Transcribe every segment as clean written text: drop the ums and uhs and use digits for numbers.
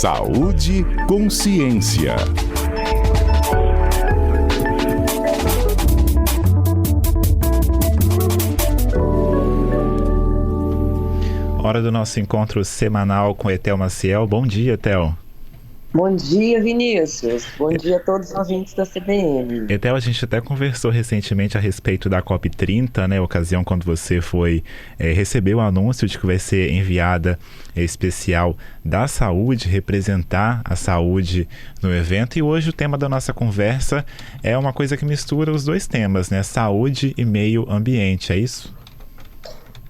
Saúde Consciência. Hora do nosso encontro semanal com Etel Maciel. Bom dia, Etel. Bom dia, Vinícius. Bom dia a todos os ouvintes da CBN. Etel, a gente até conversou recentemente a respeito da COP30, né? Ocasião quando você recebeu o anúncio de que vai ser enviada especial da saúde, representar a saúde no evento. E hoje o tema da nossa conversa é uma coisa que mistura os dois temas, né? Saúde e meio ambiente, é isso?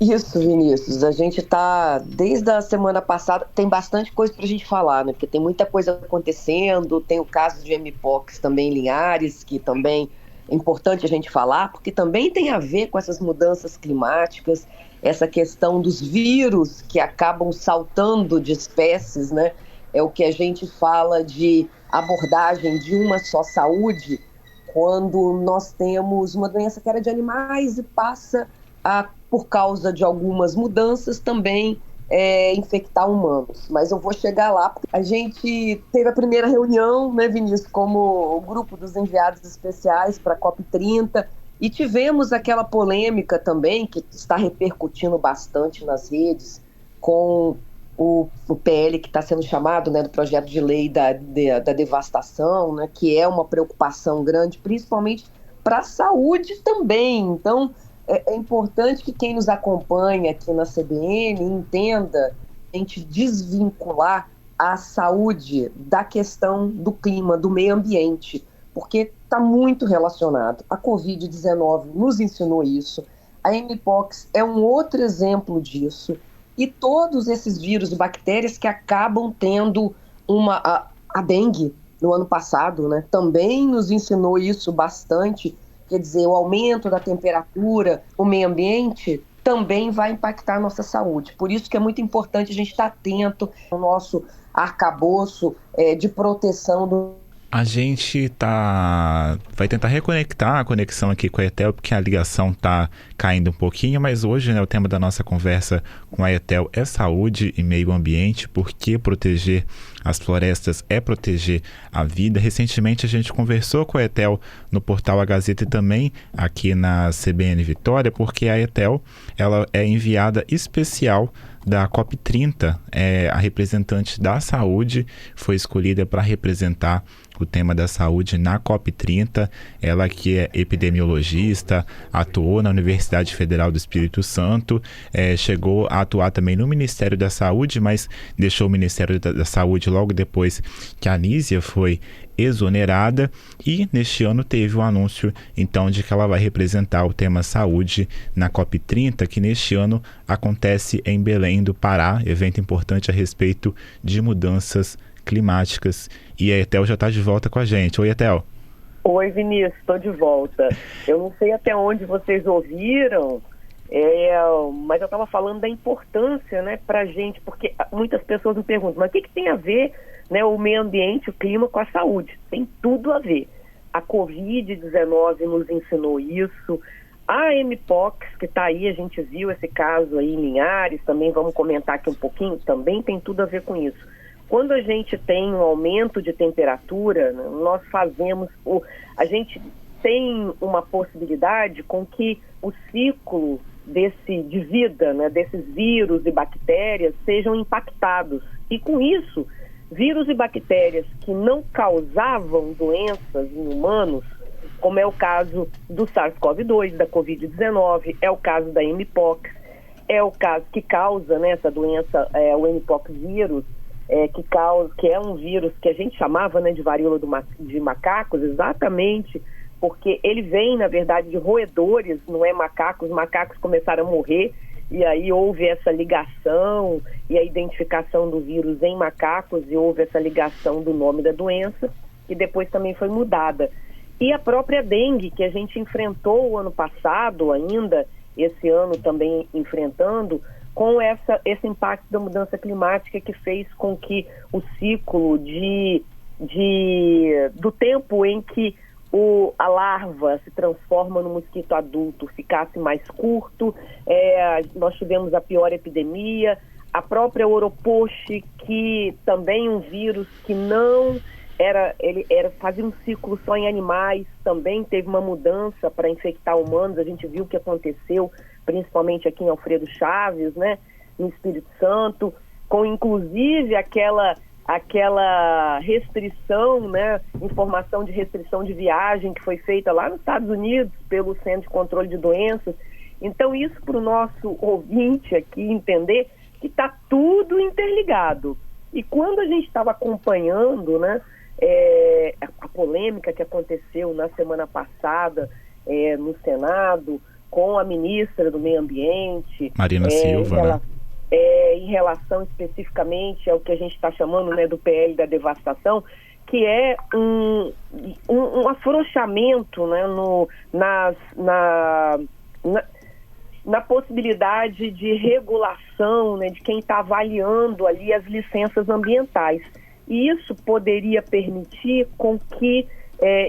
Isso, Vinícius. A gente está, desde a semana passada, tem bastante coisa para a gente falar, né? Porque tem muita coisa acontecendo, tem o caso de Mpox também em Linhares, que também é importante a gente falar, porque também tem a ver com essas mudanças climáticas, essa questão dos vírus que acabam saltando de espécies, né? É o que a gente fala de abordagem de uma só saúde, quando nós temos uma doença que era de animais e passa a, por causa de algumas mudanças, também infectar humanos. Mas eu vou chegar lá, porque a gente teve a primeira reunião, né, Vinícius, como o grupo dos enviados especiais para a COP30, e tivemos aquela polêmica também, que está repercutindo bastante nas redes, com o PL que está sendo chamado, né, do projeto de lei da devastação, né, que é uma preocupação grande, principalmente para a saúde também. Então, é importante que quem nos acompanha aqui na CBN entenda a gente desvincular a saúde da questão do clima, do meio ambiente, porque está muito relacionado. A Covid-19 nos ensinou isso, a Mpox é um outro exemplo disso, e todos esses vírus e bactérias que acabam tendo a dengue no ano passado, né, também nos ensinou isso bastante. Quer dizer, o aumento da temperatura, o meio ambiente, também vai impactar a nossa saúde. Por isso que é muito importante a gente estar atento ao nosso arcabouço de proteção do... A gente vai tentar reconectar a conexão aqui com a Etel, porque a ligação está caindo um pouquinho, mas hoje, né, o tema da nossa conversa com a Etel é saúde e meio ambiente, porque proteger as florestas é proteger a vida. Recentemente a gente conversou com a Etel no portal A Gazeta e também aqui na CBN Vitória, porque a Etel ela é enviada especial da COP30, a representante da saúde, foi escolhida para representar o tema da saúde na COP30, ela que é epidemiologista, atuou na Universidade Federal do Espírito Santo, chegou a atuar também no Ministério da Saúde, mas deixou o Ministério da Saúde logo depois que a Anísia foi exonerada, e neste ano teve o anúncio então de que ela vai representar o tema saúde na COP30, que neste ano acontece em Belém do Pará, evento importante a respeito de mudanças climáticas. E a Etel já está de volta com a gente. Oi, Etel. Oi, Vinícius, estou de volta. Eu não sei até onde vocês ouviram, mas eu estava falando da importância, né, para a gente, porque muitas pessoas me perguntam, mas o que tem a ver, né, o meio ambiente, o clima com a saúde? Tem tudo a ver. A Covid-19 nos ensinou isso, a Mpox, que está aí, a gente viu esse caso aí em Linhares, também vamos comentar aqui um pouquinho, também tem tudo a ver com isso. Quando a gente tem um aumento de temperatura, nós a gente tem uma possibilidade com que o ciclo de vida, né, desses vírus e bactérias sejam impactados. E com isso, vírus e bactérias que não causavam doenças em humanos, como é o caso do SARS-CoV-2, da Covid-19, é o caso da Mpox, é o caso que causa, né, essa doença, o Mpox vírus, que é um vírus que a gente chamava, né, de varíola de macacos, exatamente porque ele vem, na verdade, de roedores, não é macacos. Os macacos começaram a morrer e aí houve essa ligação e a identificação do vírus em macacos, e houve essa ligação do nome da doença, que depois também foi mudada. E a própria dengue, que a gente enfrentou o ano passado ainda, esse ano também enfrentando, com esse impacto da mudança climática, que fez com que o ciclo do tempo em que a larva se transforma no mosquito adulto ficasse mais curto. Nós tivemos a pior epidemia, a própria Oropoche, que também um vírus que não fazia um ciclo só em animais, também teve uma mudança para infectar humanos. A gente viu o que aconteceu, principalmente aqui em Alfredo Chaves, né, no Espírito Santo, com inclusive aquela restrição, né, informação de restrição de viagem que foi feita lá nos Estados Unidos pelo Centro de Controle de Doenças. Então isso para o nosso ouvinte aqui entender que está tudo interligado. E quando a gente estava acompanhando, né, a polêmica que aconteceu na semana passada no Senado com a ministra do Meio Ambiente, Marina Silva, né? Em relação especificamente ao que a gente está chamando, né, do PL da devastação, que é um afrouxamento, né, na possibilidade de regulação, né, de quem está avaliando ali as licenças ambientais. E isso poderia permitir com que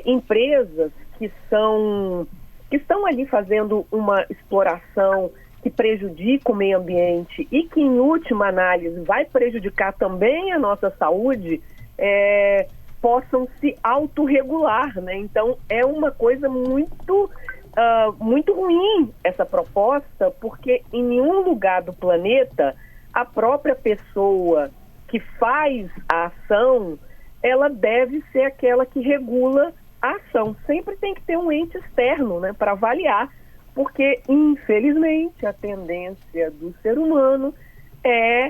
empresas que estão ali fazendo uma exploração que prejudica o meio ambiente e que, em última análise, vai prejudicar também a nossa saúde, possam se autorregular, né? Então, é uma coisa muito ruim essa proposta, porque em nenhum lugar do planeta a própria pessoa que faz a ação, ela deve ser aquela que regula a ação. Sempre tem que ter um ente externo, né, para avaliar, porque, infelizmente, a tendência do ser humano é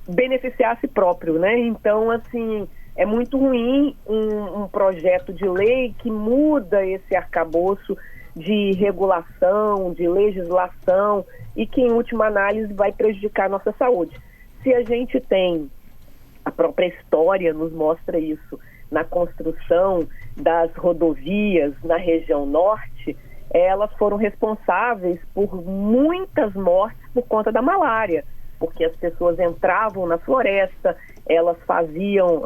beneficiar a si próprio, né? Então, assim, é muito ruim um projeto de lei que muda esse arcabouço de regulação, de legislação e que, em última análise, vai prejudicar a nossa saúde. Se a gente tem, a própria história nos mostra isso, na construção das rodovias na região norte, elas foram responsáveis por muitas mortes por conta da malária, porque as pessoas entravam na floresta, elas faziam,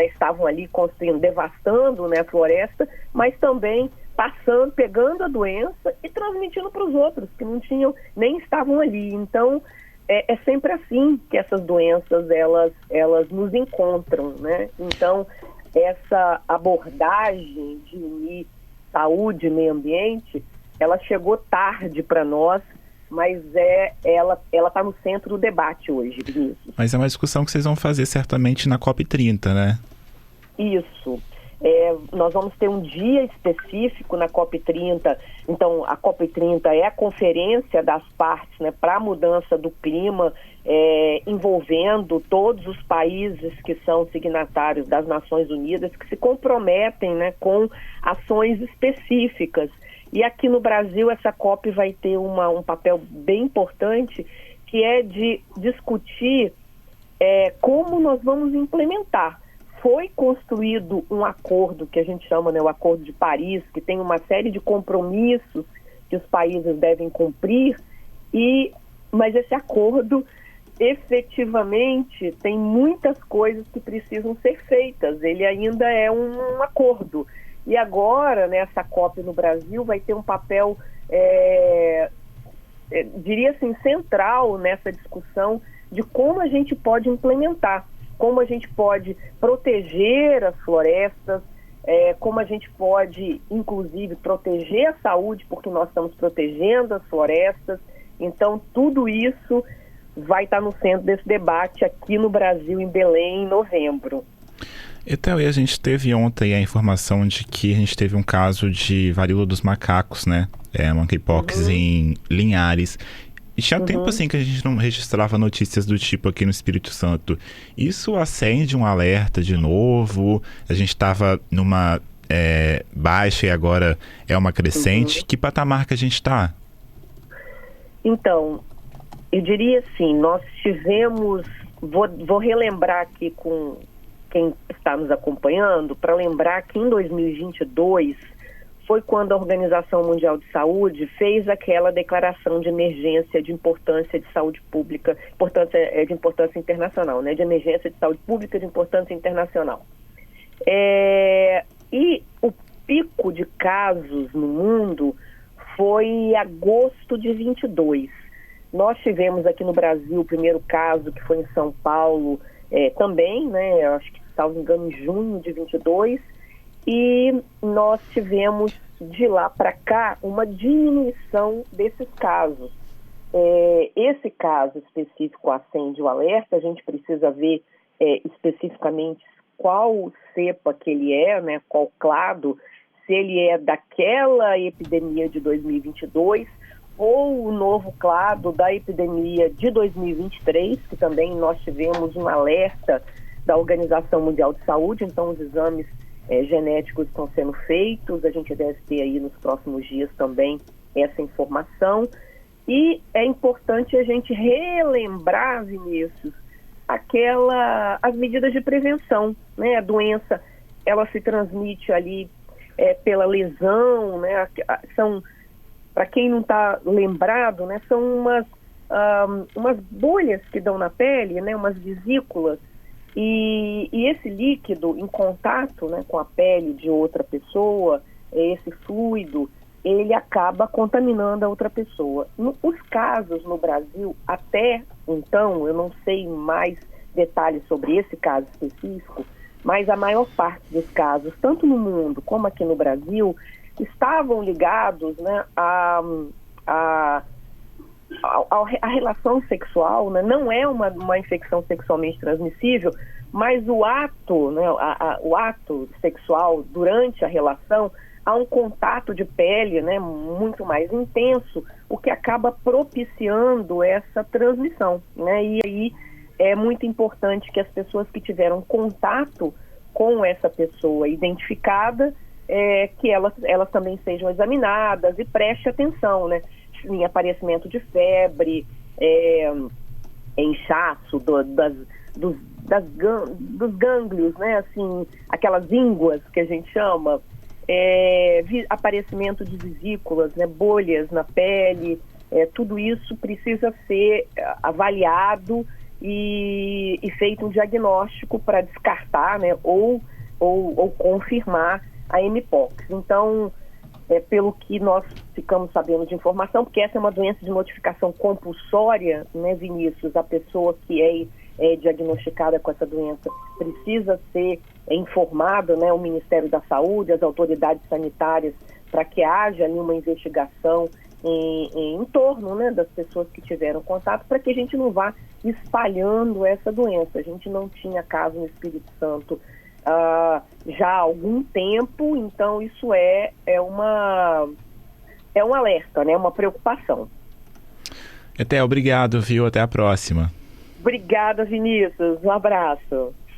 estavam ali construindo, devastando, né, a floresta, mas também pegando a doença e transmitindo para os outros que não tinham, nem estavam ali. Então, é sempre assim que essas doenças, elas nos encontram, né? Então, essa abordagem de unir saúde e meio ambiente, ela chegou tarde para nós, mas ela está no centro do debate hoje, Vinícius. Mas é uma discussão que vocês vão fazer certamente na COP30, né? Isso. Nós vamos ter um dia específico na COP30. Então, a COP30 é a conferência das partes, né, para a mudança do clima, envolvendo todos os países que são signatários das Nações Unidas, que se comprometem, né, com ações específicas. E aqui no Brasil, essa COP vai ter um papel bem importante, que é de discutir como nós vamos implementar. Foi construído um acordo que a gente chama, né, o Acordo de Paris, que tem uma série de compromissos que os países devem cumprir, mas esse acordo efetivamente tem muitas coisas que precisam ser feitas. Ele ainda é um acordo. E agora, né, essa COP no Brasil vai ter um papel, diria assim, central nessa discussão de como a gente pode implementar, como a gente pode proteger as florestas, como a gente pode, inclusive, proteger a saúde, porque nós estamos protegendo as florestas. Então, tudo isso vai estar no centro desse debate aqui no Brasil, em Belém, em novembro. Então, e a gente teve ontem a informação de que a gente teve um caso de varíola dos macacos, né? Monkeypox em Linhares. E tinha tempo assim que a gente não registrava notícias do tipo aqui no Espírito Santo. Isso acende um alerta de novo? A gente estava numa baixa e agora é uma crescente. Que patamar que a gente está? Então, eu diria assim, nós tivemos... Vou relembrar aqui com quem está nos acompanhando, para lembrar que em 2022... foi quando a Organização Mundial de Saúde fez aquela declaração de emergência de importância de saúde pública, de importância internacional, né? De emergência de saúde pública de importância internacional. E o pico de casos no mundo foi em agosto de 22. Nós tivemos aqui no Brasil o primeiro caso, que foi em São Paulo, também, né, acho que, salvo engano, em junho de 22, e nós tivemos de lá para cá uma diminuição desses casos. Esse caso específico acende o alerta, a gente precisa ver especificamente qual cepa que ele é, né, qual clado, se ele é daquela epidemia de 2022 ou o novo clado da epidemia de 2023, que também nós tivemos um alerta da Organização Mundial de Saúde, então os exames genéticos estão sendo feitos, a gente deve ter aí nos próximos dias também essa informação. E é importante a gente relembrar, Vinícius, as medidas de prevenção, né? A doença, ela se transmite ali pela lesão, né? Para quem não está lembrado, né? São umas bolhas que dão na pele, né? Umas vesículas, e esse líquido em contato, né, com a pele de outra pessoa, esse fluido, ele acaba contaminando a outra pessoa. Os casos no Brasil, até então, eu não sei mais detalhes sobre esse caso específico, mas a maior parte dos casos, tanto no mundo como aqui no Brasil, estavam ligados, né, a relação sexual, né? Não é uma infecção sexualmente transmissível, mas o ato, né, o ato sexual durante a relação, há um contato de pele, né, muito mais intenso, o que acaba propiciando essa transmissão, né? E aí é muito importante que as pessoas que tiveram contato com essa pessoa identificada, que elas também sejam examinadas e preste atenção, né? Em aparecimento de febre, inchaço dos gânglios, né? Assim, aquelas ínguas que a gente chama, aparecimento de vesículas, né? Bolhas na pele, tudo isso precisa ser avaliado e feito um diagnóstico para descartar, né? ou confirmar a mpox. Então, pelo que nós ficamos sabendo de informação, porque essa é uma doença de notificação compulsória, né, Vinícius? A pessoa que é diagnosticada com essa doença precisa ser informada, né, o Ministério da Saúde, as autoridades sanitárias, para que haja ali uma investigação em torno, né, das pessoas que tiveram contato, para que a gente não vá espalhando essa doença. A gente não tinha caso no Espírito Santo já há algum tempo, então isso é um alerta, né? Uma preocupação. Até, obrigado, viu? Até a próxima. Obrigada, Vinícius. Um abraço.